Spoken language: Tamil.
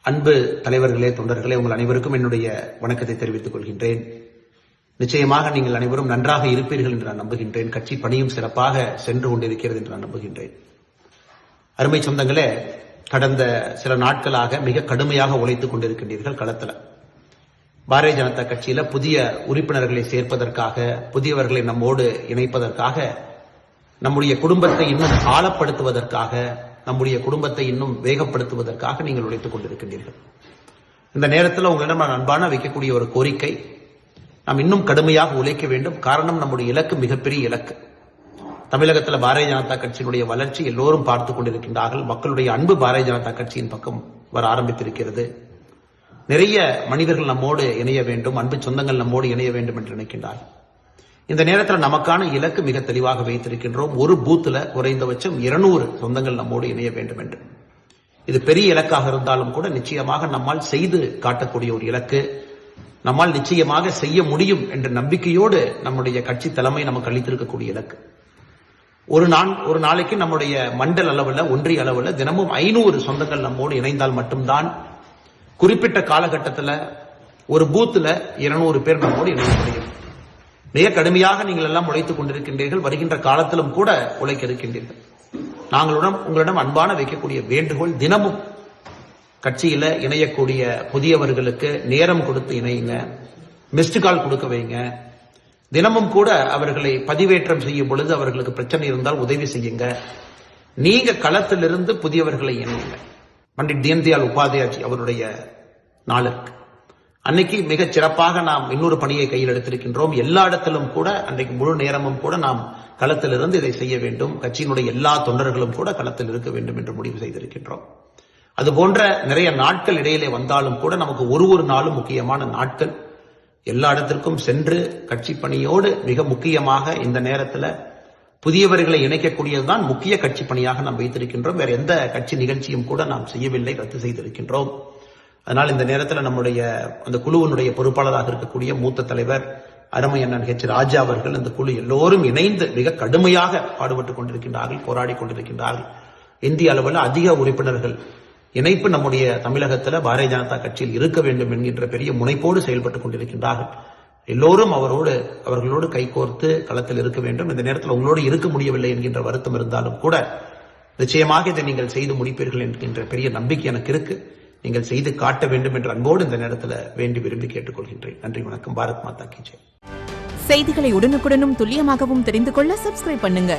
அன்பு தலைவர்களே, தொண்டர்களே, உங்கள் அனைவருக்கும் என்னுடைய வணக்கத்தை தெரிவித்துக் கொள்கின்றேன். நிச்சயமாக நீங்கள் அனைவரும் நன்றாக இருப்பீர்கள் என்று நான் நம்புகின்றேன். கட்சி பணியும் சிறப்பாக சென்று கொண்டிருக்கிறது என்று நான் நம்புகின்றேன். அருமை சொந்தங்களே, கடந்த சில நாட்களாக மிக கடுமையாக உழைத்துக் கொண்டிருக்கின்றீர்கள் களத்தில். பாரதிய ஜனதா கட்சியில புதிய உறுப்பினர்களை சேர்ப்பதற்காக, புதியவர்களை நம்மோடு இணைப்பதற்காக, நம்முடைய குடும்பத்தை இன்னும் ஆழப்படுத்துவதற்காக, நம்முடைய குடும்பத்தை இன்னும் வேகப்படுத்துவதற்காக நீங்கள் உழைத்துக் கொண்டிருக்கின்றீர்கள். இந்த நேரத்தில் உங்களிடம் நான் அன்பான வைக்கக்கூடிய ஒரு கோரிக்கை, நாம் இன்னும் கடுமையாக உழைக்க வேண்டும். காரணம், நம்முடைய இலக்கு மிகப்பெரிய இலக்கு. தமிழகத்தில் பாரதிய ஜனதா கட்சியினுடைய வளர்ச்சி எல்லோரும் பார்த்துக் கொண்டிருக்கின்றார்கள். மக்களுடைய அன்பு பாரதிய ஜனதா கட்சியின் பக்கம் வர ஆரம்பித்திருக்கிறது. நிறைய மனிதர்கள் நம்மோடு இணைய வேண்டும், அன்பு சொந்தங்கள் நம்மோடு இணைய வேண்டும் என்று நினைக்கின்றார்கள். இந்த நேரத்தில் நமக்கான இலக்கு மிக தெளிவாக வைத்திருக்கின்றோம். ஒரு பூத்துல குறைந்தபட்சம் 200 சொந்தங்கள் நம்மோடு இணைய வேண்டும் என்று. இது பெரிய இலக்காக இருந்தாலும் கூட நிச்சயமாக நம்மால் செய்து காட்டக்கூடிய ஒரு இலக்கு. நம்மால் நிச்சயமாக செய்ய முடியும் என்ற நம்பிக்கையோடு நம்முடைய கட்சி தலைமை நமக்கு அளித்திருக்கக்கூடிய இலக்கு. ஒரு நாளைக்கு நம்முடைய மண்டல அளவில், ஒன்றிய அளவில் தினமும் 500 சொந்தங்கள் நம்மோடு இணைந்தால் மட்டும்தான் குறிப்பிட்ட காலகட்டத்தில் ஒரு பூத்துல 200 பேர் நம்மோடு இணைய முடியும். மிக கடுமையாக நீங்கள் எல்லாம் உழைத்துக் கொண்டிருக்கின்றீர்கள். வருகின்ற காலத்திலும் கூட உழைக்க இருக்கின்றீர்கள். உங்களிடம் அன்பான வைக்கக்கூடிய வேண்டுகோள், தினமும் கட்சியில இணையக்கூடிய புதியவர்களுக்கு நேரம் கொடுத்து இணையுங்க, மிஸ்டு கால் கொடுக்க வைங்க. தினமும் கூட அவர்களை பதிவேற்றம் செய்யும் பொழுது அவர்களுக்கு பிரச்சனை இருந்தால் உதவி செய்யுங்க. நீங்க களத்திலிருந்து புதியவர்களை இணையுங்க. பண்டிட் தீன்தயாள் உபாத்யாய் அவருடைய நாளுக்கு அன்னைக்கு மிகச் சிறப்பாக நாம் இன்னொரு பணியை கையில் எடுத்திருக்கின்றோம். எல்லா இடத்திலும் கூட அன்றைக்கு முழு நேரமும் கூட நாம் களத்திலிருந்து இதை செய்ய வேண்டும். கட்சியினுடைய எல்லா தொண்டர்களும் கூட களத்தில் இருக்க வேண்டும் என்று முடிவு செய்திருக்கின்றோம். அதுபோன்ற நிறைய நாட்கள் இடையிலே வந்தாலும் கூட நமக்கு ஒரு நாளும் முக்கியமான நாட்கள். எல்லா இடத்திற்கும் சென்று கட்சி பணியோடு மிக முக்கியமாக இந்த நேரத்தில் புதியவர்களை இணைக்கக்கூடியதுதான் முக்கிய கட்சி பணியாக நாம் வைத்திருக்கின்றோம். வேற எந்த கட்சி நிகழ்ச்சியும் கூட நாம் செய்யவில்லை, ரத்து செய்திருக்கின்றோம். அதனால் இந்த நேரத்தில் நம்முடைய அந்த குழுவினுடைய பொறுப்பாளராக இருக்கக்கூடிய மூத்த தலைவர் அருமை அண்ணன் H. ராஜா அவர்கள், அந்த குழு எல்லோரும் இணைந்து மிக கடுமையாக பாடுபட்டுக் கொண்டிருக்கின்றார்கள், போராடி கொண்டிருக்கின்றார்கள். இந்திய அளவில் அதிக உறுப்பினர்கள் இணைப்பு நம்முடைய தமிழகத்தில் பாரதிய ஜனதா கட்சியில் இருக்க வேண்டும் என்கின்ற பெரிய முனைப்போடு செயல்பட்டுக் கொண்டிருக்கின்றார்கள். எல்லோரும் அவர்களோடு கைகோர்த்து களத்தில் இருக்க வேண்டும். இந்த நேரத்தில் உங்களோடு இருக்க முடியவில்லை என்கின்ற வருத்தம் இருந்தாலும் கூட நிச்சயமாக இதை நீங்கள் செய்து முடிப்பீர்கள் என்கின்ற பெரிய நம்பிக்கை எனக்கு இருக்கு. நீங்கள் செய்து காட்ட வேண்டும் என்ற அன்போடு இந்த நேரத்தில் வேண்டி விரும்பி கேட்டுக்கொள்கின்றேன். நன்றி, வணக்கம். பாரத் மாதா கி ஜெய். செய்திகளை உடனுக்குடனும் துல்லியமாகவும் தெரிந்து கொள்ள சப்ஸ்கிரைப் பண்ணுங்க.